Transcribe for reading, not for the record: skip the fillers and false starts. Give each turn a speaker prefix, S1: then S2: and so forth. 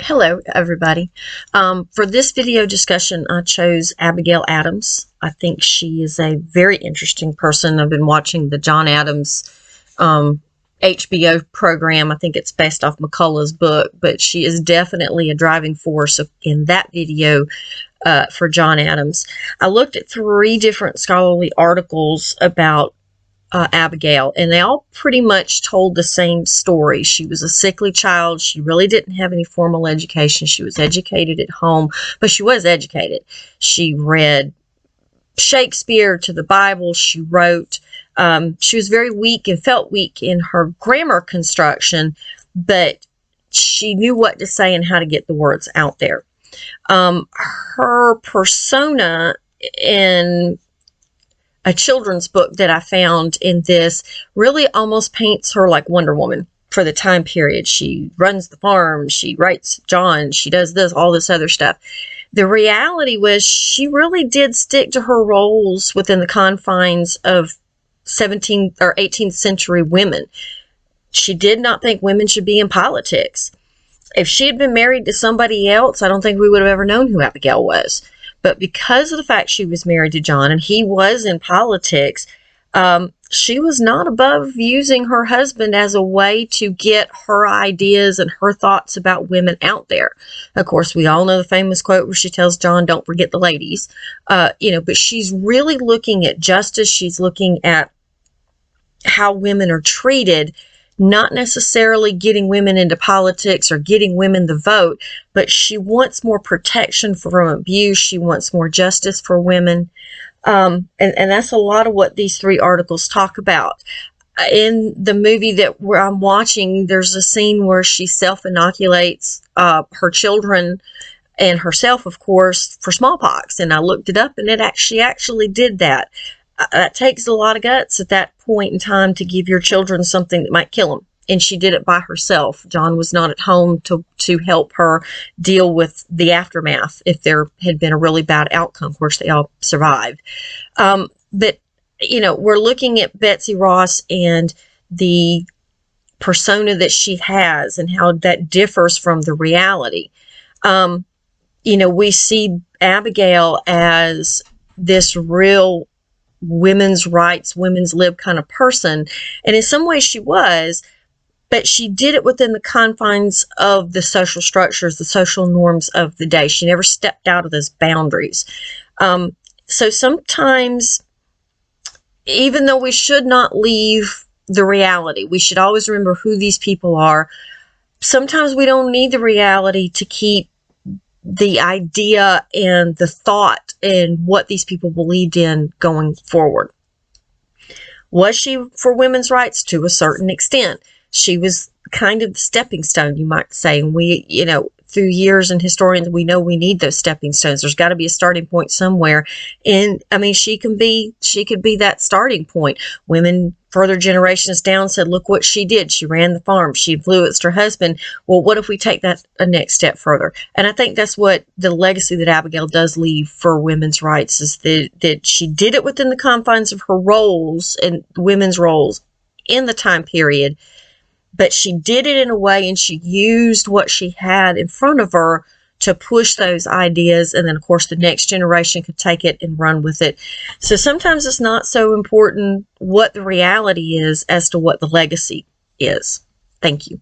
S1: Hello, everybody. For this video discussion, I chose Abigail Adams. I think she is a very interesting person. I've been watching the John Adams HBO program. I think it's based off McCullough's book, but she is definitely a driving force in that video for John Adams. I looked at 3 different scholarly articles about Abigail, and they all pretty much told the same story. She was a sickly child. She really didn't have any formal education. She was educated at home, but she was educated. She read Shakespeare to the Bible. She wrote. She was very weak and felt weak in her grammar construction, but she knew what to say and how to get the words out there. Her persona in a children's book that I found in this really almost paints her like Wonder Woman for the time period. She runs the farm, she writes John, she does this, all this other stuff. The reality was she really did stick to her roles within the confines of 17th or 18th century women. She did not think women should be in politics. If she had been married to somebody else, I don't think we would have ever known who Abigail was. But because of the fact she was married to John and he was in politics, she was not above using her husband as a way to get her ideas and her thoughts about women out there. Of course, we all know the famous quote where she tells John, "Don't forget the ladies." But she's really looking at justice. She's looking at how women are treated, not necessarily getting women into politics or getting women the vote, but she wants more protection from abuse. She wants more justice for women. And that's a lot of what these 3 articles talk about. In the movie that I'm watching, there's a scene where she self-inoculates her children and herself, of course, for smallpox. And I looked it up, and she actually did that. That takes a lot of guts at that point in time to give your children something that might kill them. And she did it by herself. John was not at home to help her deal with the aftermath if there had been a really bad outcome. Of course, they all survived. But, we're looking at Betsy Ross and the persona that she has and how that differs from the reality. We see Abigail as this real women's rights, women's lib kind of person. And in some ways she was, but she did it within the confines of the social structures, the social norms of the day. She never stepped out of those boundaries. So sometimes, even though we should not leave the reality, we should always remember who these people are. Sometimes we don't need the reality to keep the idea and the thought and what these people believed in going forward. Was she for women's rights? To a certain extent. She was kind of the stepping stone, you might say. And we, through years and historians, we know we need those stepping stones. There's got to be a starting point somewhere. And she could be that starting point. Women further generations down said, look what she did. She ran the farm. She influenced her husband. Well, what if we take that a next step further? And I think that's what the legacy that Abigail does leave for women's rights is that she did it within the confines of her roles and women's roles in the time period. But she did it in a way, and she used what she had in front of her to push those ideas. And then, of course, the next generation could take it and run with it. So sometimes it's not so important what the reality is as to what the legacy is. Thank you.